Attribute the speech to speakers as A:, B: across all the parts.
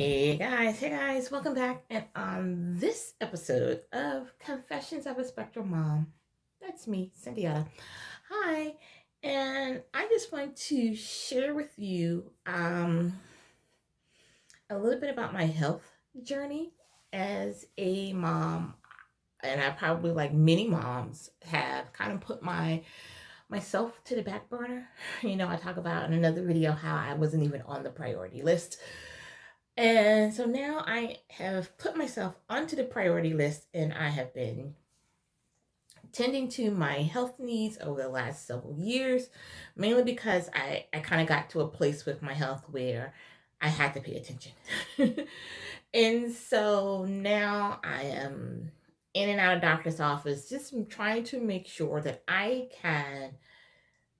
A: Hey guys, welcome back. And on this episode of Confessions of a Spectrum Mom, that's me, Cynthia. Hi, and I just want to share with you a little bit about my health journey as a mom. And I probably, like many moms, have kind of put myself to the back burner. I talk about in another video how I wasn't even on the priority list. And so now I have put myself onto the priority list and I have been tending to my health needs over the last several years, mainly because I kind of got to a place with my health where I had to pay attention. And so now I am in and out of doctor's office, just trying to make sure that I can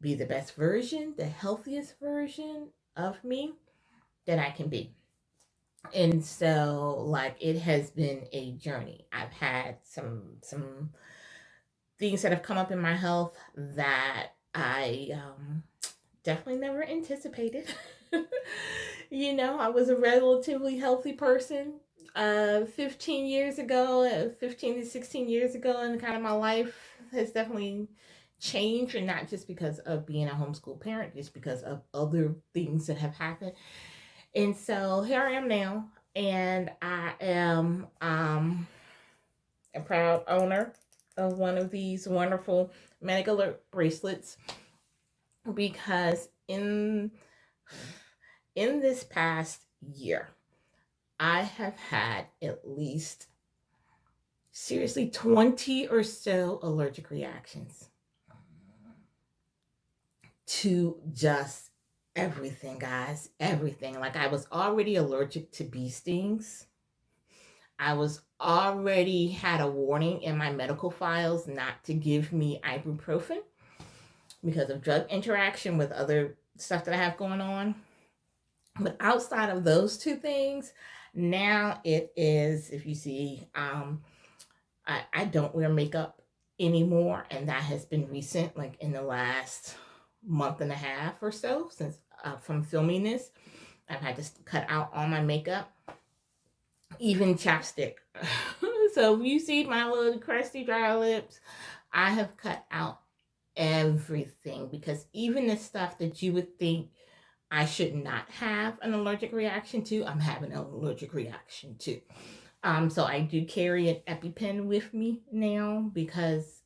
A: be the best version, the healthiest version of me that I can be. And so, like, it has been a journey. I've had some things that have come up in my health that I definitely never anticipated. I was a relatively healthy person 15 years ago, 15 to 16 years ago, and kind of my life has definitely changed, and not just because of being a homeschool parent, just because of other things that have happened. And so here I am now, and I am a proud owner of one of these wonderful Medic Alert bracelets, because in this past year, I have had at least seriously 20 or so allergic reactions to just everything, guys. Everything. Like, I was already allergic to bee stings. I was already had a warning in my medical files not to give me ibuprofen because of drug interaction with other stuff that I have going on. But outside of those two things, now it is, if you see, I don't wear makeup anymore, and that has been recent, like in the last month and a half or so, since from filming this. I've had to cut out all my makeup, even chapstick. So if you see my little crusty dry lips, I have cut out everything, because even the stuff that you would think I should not have an allergic reaction to, I'm having an allergic reaction to. So I do carry an EpiPen with me now, because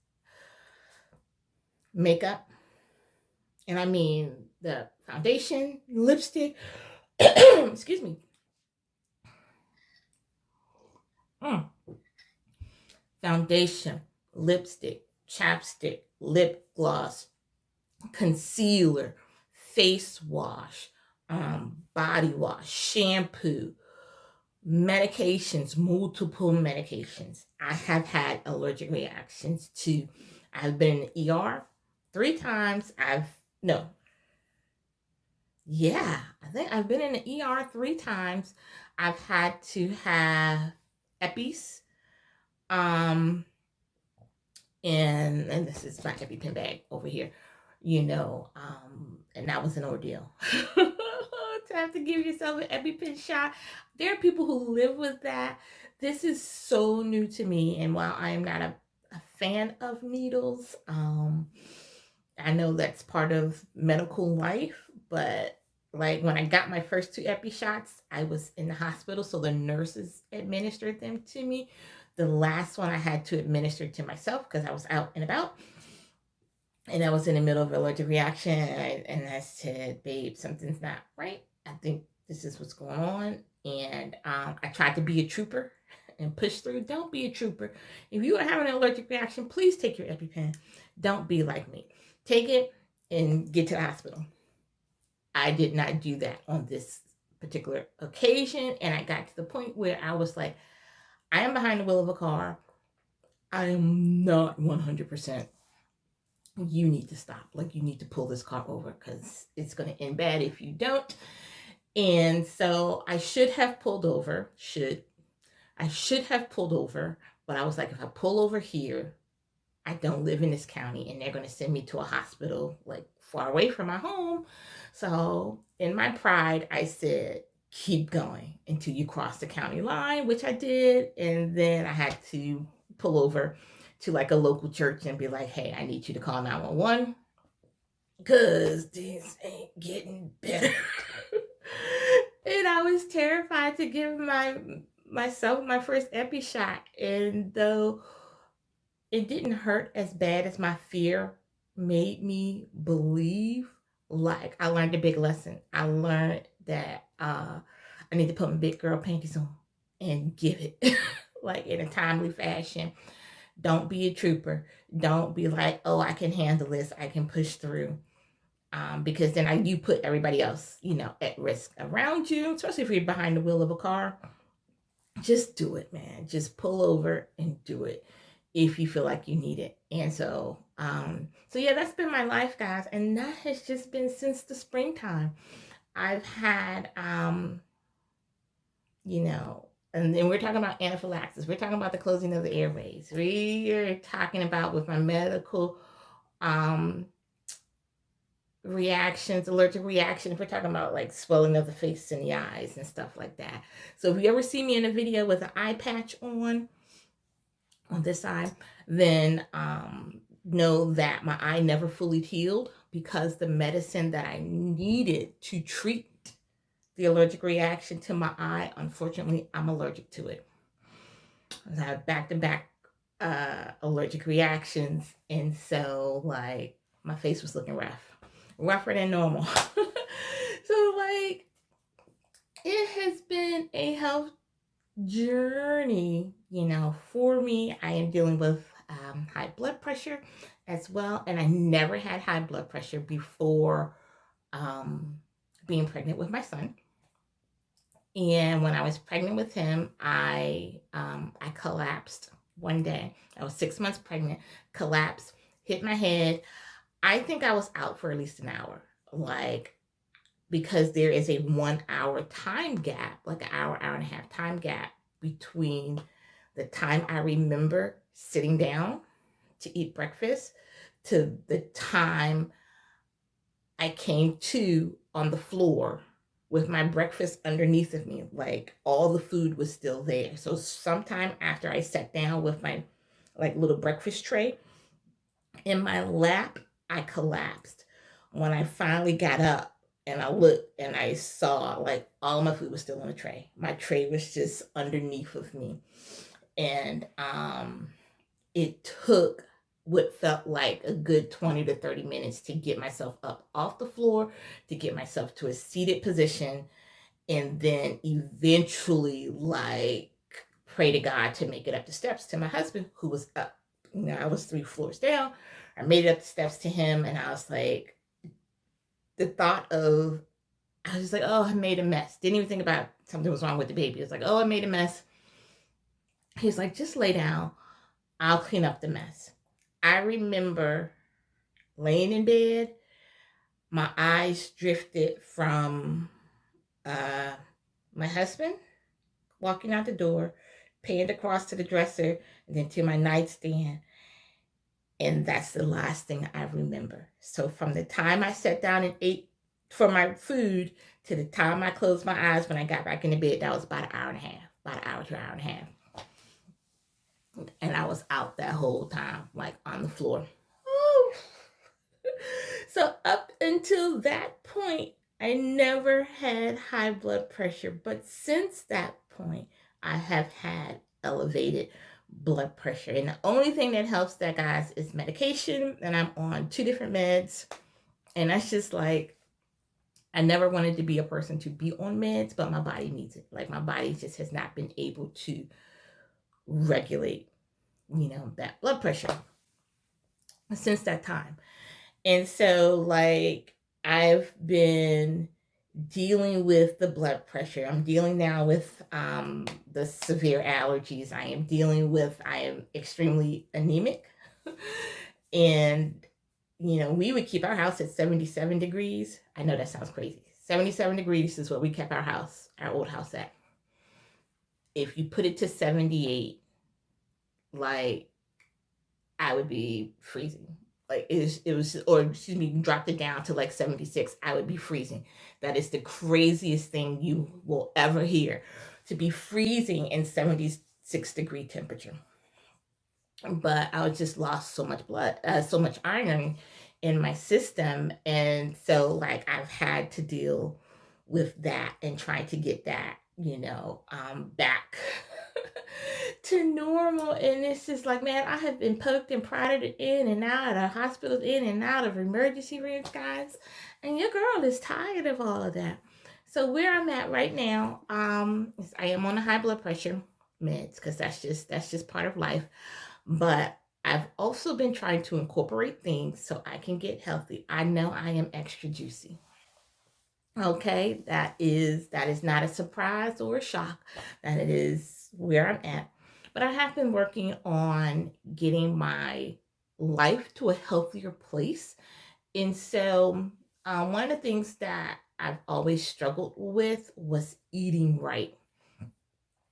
A: makeup, and I mean the foundation, lipstick, excuse me, mm, foundation, lipstick, chapstick, lip gloss, concealer, face wash, body wash, shampoo, medications, multiple medications. I have had allergic reactions to. I've been in the ER 3 times. No, yeah, I think I've been in the ER 3 times. I've had to have Eppies. Um, and this is my EpiPen bag over here, and that was an ordeal. To have to give yourself an EpiPen shot. There are people who live with that. This is so new to me, and while I am not a fan of needles, I know that's part of medical life, but like when I got my first 2 epi shots, I was in the hospital, so the nurses administered them to me. The last one I had to administer to myself because I was out and about, and I was in the middle of an allergic reaction, and I said, "Babe, something's not right. I think this is what's going on." And I tried to be a trooper and push through. Don't be a trooper. If you are having an allergic reaction, please take your EpiPen. Don't be like me. Take it and get to the hospital. I did not do that on this particular occasion, and I got to the point where I was like, I am behind the wheel of a car. I am not 100%. You need to stop. Like, you need to pull this car over, because it's going to end bad if you don't. And so I should have pulled over. I should have pulled over, but I was like, if I pull over here, I don't live in this county, and they're going to send me to a hospital like far away from my home. So in my pride, I said, keep going until you cross the county line, which I did. And then I had to pull over to like a local church and be like, hey, I need you to call 911 because this ain't getting better. And I was terrified to give myself my first epi shot. And though it didn't hurt as bad as my fear made me believe, like I learned a big lesson. I learned that I need to put my big girl panties on and give it like in a timely fashion. Don't be a trooper. Don't be like, oh, I can handle this. I can push through. Because then you put everybody else, at risk around you, especially if you're behind the wheel of a car. Just do it, man. Just pull over and do it if you feel like you need it. And so yeah, that's been my life, guys, and that has just been since the springtime. I've had, and then we're talking about anaphylaxis. We're talking about the closing of the airways. We are talking about with my medical reactions, allergic reactions. We're talking about like swelling of the face and the eyes and stuff like that. So if you ever see me in a video with an eye patch on this side, then know that my eye never fully healed because the medicine that I needed to treat the allergic reaction to my eye, unfortunately, I'm allergic to it. I have back-to-back allergic reactions, and so like my face was looking rougher than normal. So like it has been a health journey, for me. I am dealing with high blood pressure as well, and I never had high blood pressure before being pregnant with my son. And when I was pregnant with him, I collapsed one day. I was 6 months pregnant, collapsed, hit my head. I think I was out for at least an hour, like, because there is a 1 hour time gap, like an hour and a half time gap between the time I remember sitting down to eat breakfast to the time I came to on the floor with my breakfast underneath of me. Like all the food was still there. So sometime after I sat down with my like little breakfast tray in my lap, I collapsed. When I finally got up and I looked and I saw like all my food was still on the tray. My tray was just underneath of me. And it took what felt like a good 20 to 30 minutes to get myself up off the floor, to get myself to a seated position, and then eventually like pray to God to make it up the steps to my husband who was up. I was 3 floors down. I made it up the steps to him, and I was like, the thought of, I was just like, oh, I made a mess. Didn't even think about something was wrong with the baby. It's like, oh, I made a mess. He's like, just lay down. I'll clean up the mess. I remember laying in bed, my eyes drifted from my husband walking out the door, panned across to the dresser, and then to my nightstand. And that's the last thing I remember. So from the time I sat down and ate for my food to the time I closed my eyes when I got back into bed, that was about an hour and a half, about an hour to an hour and a half. And I was out that whole time, like on the floor. So up until that point, I never had high blood pressure. But since that point, I have had elevated blood pressure. And the only thing that helps that, guys, is medication. And I'm on 2 different meds. And that's just like, I never wanted to be a person to be on meds, but my body needs it. Like my body just has not been able to regulate, that blood pressure since that time. And so like I've been dealing with the blood pressure. I'm dealing now with the severe allergies. I am extremely anemic. And, we would keep our house at 77 degrees. I know that sounds crazy. 77 degrees is what we kept our old house at. If you put it to 78, like I would be freezing. like it was, or excuse me, dropped it down to like 76, I would be freezing. That is the craziest thing you will ever hear, to be freezing in 76-degree temperature. But I just lost so much blood, so much iron in my system. And so like I've had to deal with that and trying to get that, back to normal. And it's just like, man, I have been poked and prodded in and out of hospitals, in and out of emergency rooms, guys. And your girl is tired of all of that. So where I'm at right now, is I am on a high blood pressure meds, because that's just part of life. But I've also been trying to incorporate things so I can get healthy. I know I am extra juicy. Okay, that is not a surprise or a shock. That it is where I'm at. But I have been working on getting my life to a healthier place. And so, one of the things that I've always struggled with was eating right.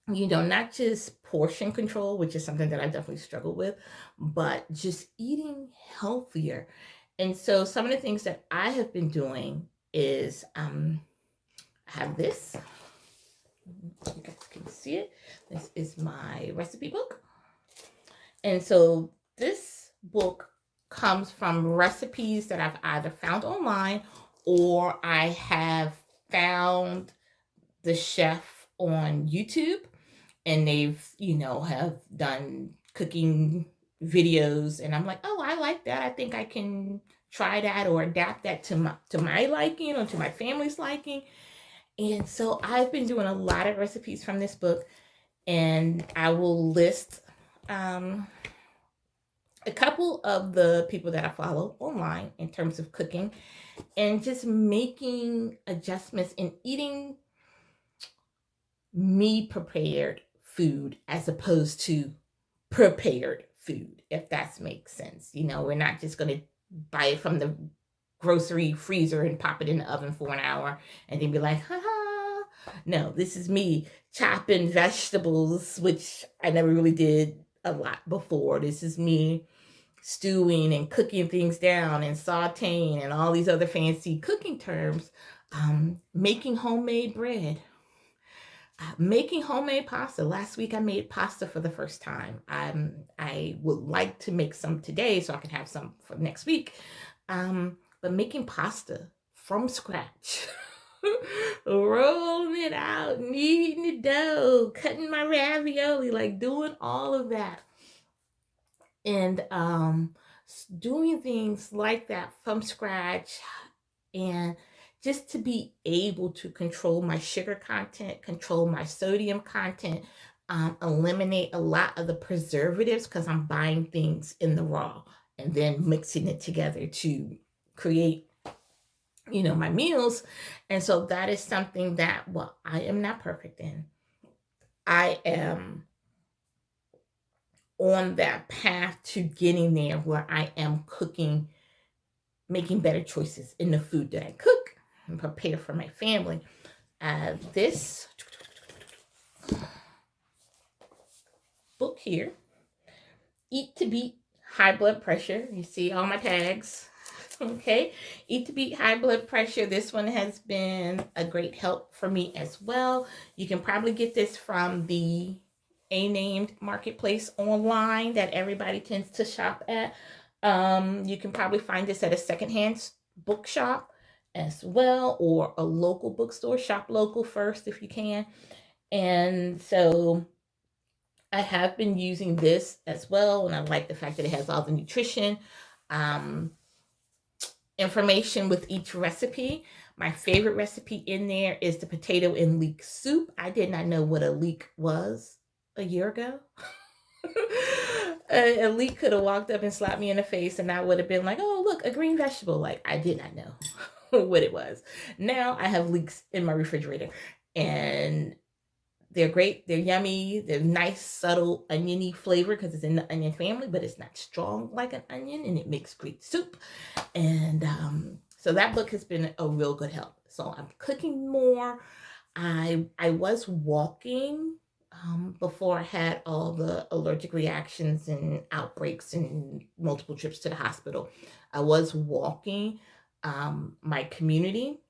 A: Not just portion control, which is something that I definitely struggle with, but just eating healthier. And so some of the things that I have been doing is, I have this. You guys can see it. This is my recipe book. And so this book comes from recipes that I've either found online, or I have found the chef on YouTube, and they've, have done cooking videos, and I'm like, oh, I like that. I think I can try that or adapt that to my liking, or to my family's liking. And so I've been doing a lot of recipes from this book, and I will list um, a couple of the people that I follow online in terms of cooking, and just making adjustments in eating me prepared food as opposed to prepared food, if that makes sense. We're not just going to buy it from the grocery freezer and pop it in the oven for an hour and then be like, ha ha. No, this is me chopping vegetables, which I never really did a lot before. This is me stewing and cooking things down and sauteing and all these other fancy cooking terms. Making homemade bread, making homemade pasta. Last week I made pasta for the first time. I would like to make some today so I can have some for next week. But making pasta from scratch, rolling it out, kneading the dough, cutting my ravioli, like doing all of that, and doing things like that from scratch, and just to be able to control my sugar content, control my sodium content, eliminate a lot of the preservatives, because I'm buying things in the raw and then mixing it together to create, my meals. And so that is something that, well, I am not perfect in. I am on that path to getting there, where I am cooking, making better choices in the food that I cook and prepare for my family. This book here, Eat to Beat High Blood Pressure. You see all my tags. Okay, Eat to Beat High Blood Pressure. This one has been a great help for me as well. You can probably get this from the A-named marketplace online that everybody tends to shop at. You can probably find this at a secondhand bookshop as well, or a local bookstore. Shop local first if you can. And so I have been using this as well, and I like the fact that it has all the nutrition information with each recipe. My favorite recipe in there is the potato and leek soup. I did not know what a leek was a year ago. A leek could have walked up and slapped me in the face, and I would have been like, oh, look, a green vegetable. Like, I did not know what it was. Now I have leeks in my refrigerator, and they're great. They're yummy. They're nice, subtle, oniony flavor, because it's in the onion family, but it's not strong like an onion, and it makes great soup. And so that book has been a real good help. So I'm cooking more. I was walking before I had all the allergic reactions and outbreaks and multiple trips to the hospital. I was walking my community,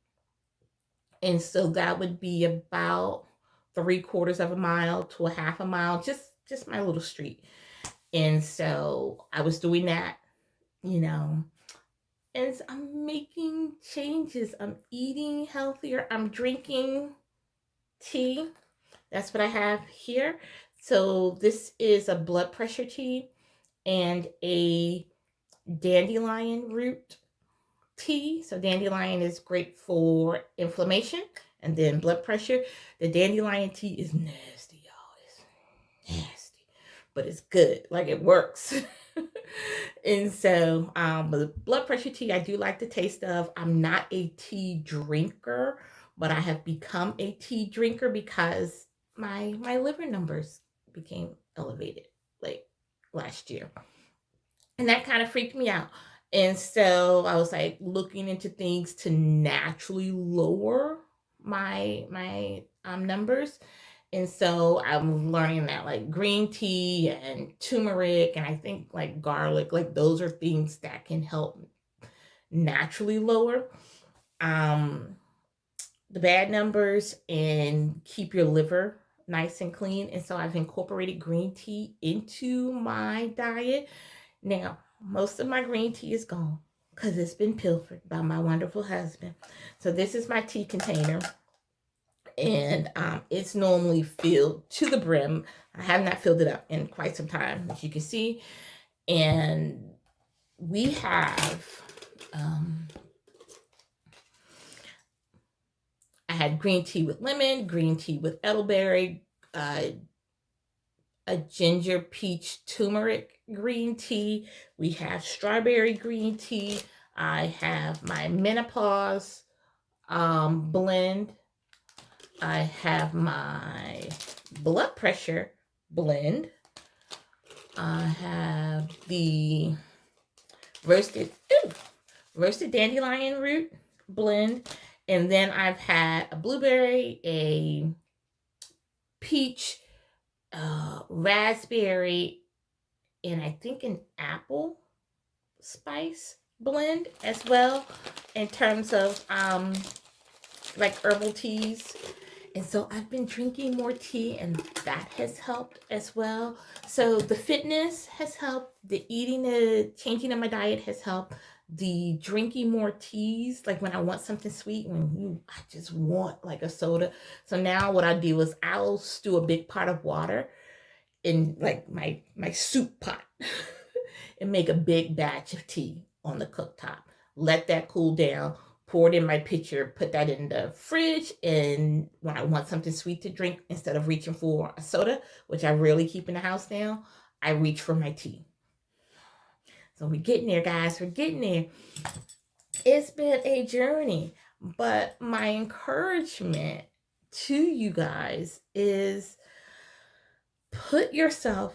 A: and so that would be about 3/4 of a mile to a half a mile, just my little street. And so I was doing that, you know, and I'm making changes. I'm eating healthier. I'm drinking tea. That's what I have here. So this is a blood pressure tea and a dandelion root tea. So dandelion is great for inflammation and then blood pressure. The dandelion tea is nasty, y'all. It's nasty, but it's good. Like, it works. And so, the blood pressure tea I do like the taste of. I'm not a tea drinker, but I have become a tea drinker because my liver numbers became elevated like last year, and that kind of freaked me out. And so I was like looking into things to naturally lower my numbers. And so I'm learning that like green tea and turmeric and I think like garlic, like those are things that can help naturally lower um the bad numbers and keep your liver nice and clean. And so I've incorporated green tea into my diet. Now, most of my green tea is gone because it's been pilfered by my wonderful husband. So this is my tea container, and it's normally filled to the brim. I have not filled it up in quite some time, as you can see. And we have, I had green tea with lemon, green tea with elderberry, uh, a ginger peach turmeric green tea. We have strawberry green tea. I have my menopause blend. I have my blood pressure blend. I have the roasted roasted dandelion root blend. And then I've had a blueberry, a peach, raspberry, and I think an apple spice blend as well, in terms of like herbal teas. And so I've been drinking more tea, and that has helped as well. So the fitness has helped, the eating, the changing of my diet has helped, the drinking more teas, like when I want something sweet, I just want like a soda. So now what I do is I'll stew a big pot of water in like my soup pot and make a big batch of tea on the cooktop. Let that cool down, pour it in my pitcher, put that in the fridge, and when I want something sweet to drink, instead of reaching for a soda, which I rarely keep in the house now, I reach for my tea. So we're getting there, guys. We're getting there. It's been a journey, but my encouragement to you guys is put yourself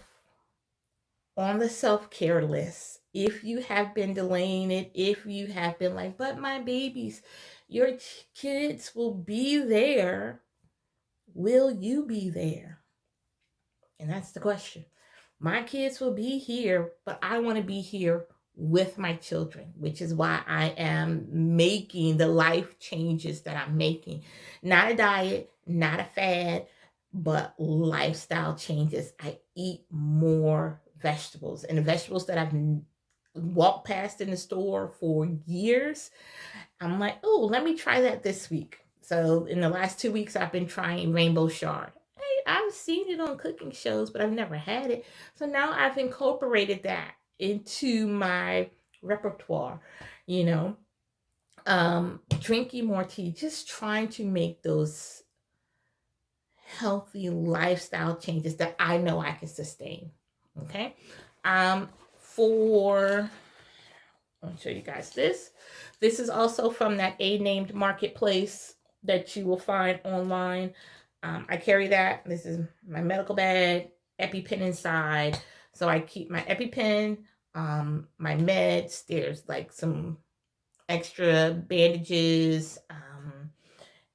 A: on the self-care list. If you have been delaying it, if you have been like, but my babies, your kids will be there. Will you be there? And that's the question. My kids will be here, but I want to be here with my children, which is why I am making the life changes that I'm making. Not a diet, not a fad, but lifestyle changes. I eat more vegetables, and the vegetables that I've walked past in the store for years, I'm like, oh, let me try that this week. So in the last 2 weeks, I've been trying rainbow chard. Hey, I've seen it on cooking shows, but I've never had it. So now I've incorporated that into my repertoire, you know, drinking more tea, just trying to make those healthy lifestyle changes that I know I can sustain. Okay. For I'll show you guys this. This is also from that A named marketplace that you will find online. I carry that. This is my medical bag, EpiPen inside. So I keep my EpiPen, my meds. There's like some extra bandages,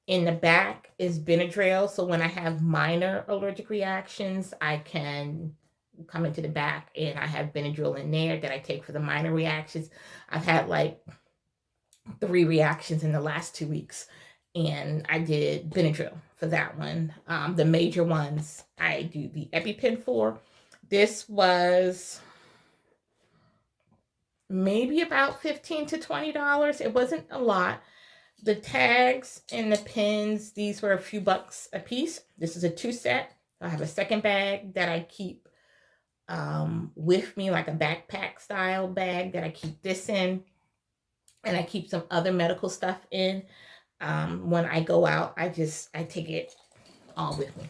A: In the back is Benadryl. So when I have minor allergic reactions, I can come into the back and I have Benadryl in there that I take for the minor reactions. I've had like 3 reactions in the last 2 weeks, and I did Benadryl for that one. The major ones I do the EpiPen for. This was maybe about $15 to $20. It wasn't a lot. The tags and the pins, these were a few bucks a piece. This is a 2 set. I have a second bag that I keep with me, like a backpack style bag that I keep this in. And I keep some other medical stuff in. When I go out, I take it all with me.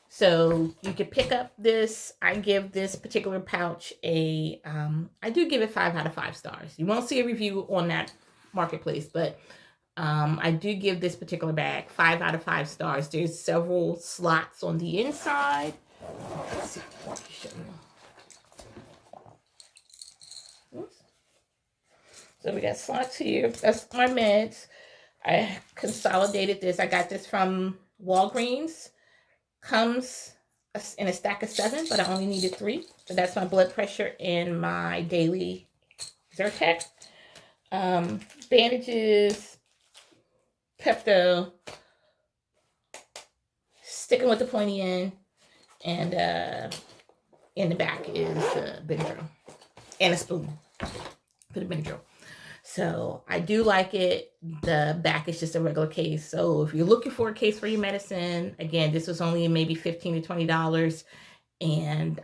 A: So you can pick up this. I give this particular pouch I do give it 5 out of 5 stars. You won't see a review on that marketplace, but I do give this particular bag 5 out of 5 stars. There's several slots on the inside. Let's see. Oops. So we got slots here. That's my meds. I consolidated this. I got this from Walgreens. Comes in a stack of 7, but I only needed 3. So that's my blood pressure and my daily Zyrtec. Bandages, Pepto, sticking with the pointy end, and in the back is Benadryl and a spoon for the Benadryl. So I do like it. The back is just a regular case. So if you're looking for a case for your medicine, again, this was only maybe $15 to $20 and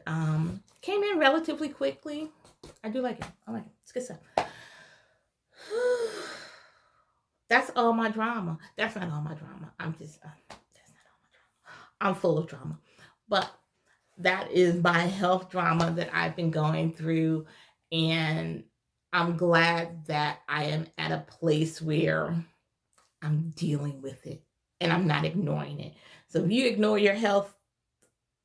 A: came in relatively quickly. I do like it. I like it. It's good stuff. That's all my drama. That's not all my drama. That's not all my drama. I'm full of drama. But that is my health drama that I've been going through, and I'm glad that I am at a place where I'm dealing with it and I'm not ignoring it. So if you ignore your health,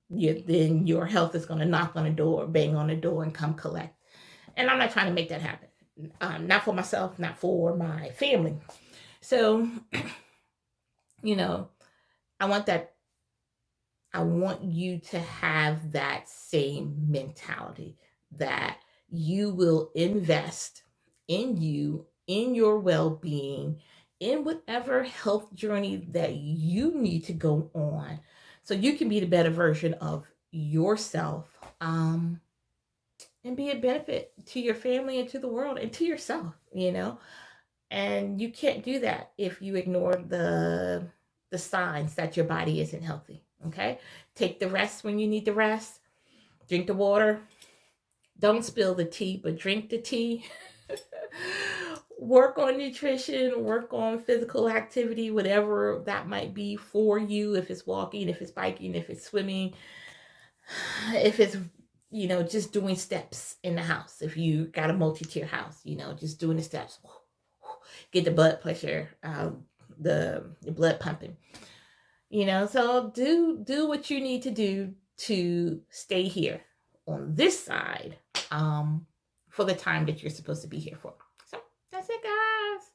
A: then your health is going to knock on the door, bang on the door, and come collect. And I'm not trying to make that happen. Not for myself, not for my family. So, I want you to have that same mentality that you will invest in you, in your well-being, in whatever health journey that you need to go on so you can be the better version of yourself, and be a benefit to your family and to the world and to yourself, and you can't do that if you ignore the signs that your body isn't healthy. Okay, take the rest when you need the rest. Drink the water. Don't spill the tea, but drink the tea. Work on nutrition, work on physical activity, whatever that might be for you. If it's walking, if it's biking, if it's swimming, if it's, just doing steps in the house. If you got a multi-tier house, just doing the steps. Get the blood pressure, the blood pumping. So do what you need to do to stay here on this side for the time that you're supposed to be here for. So that's it, guys.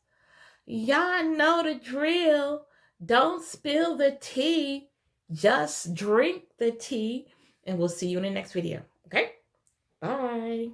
A: Y'all know the drill. Don't spill the tea. Just drink the tea. And we'll see you in the next video. Okay? Bye.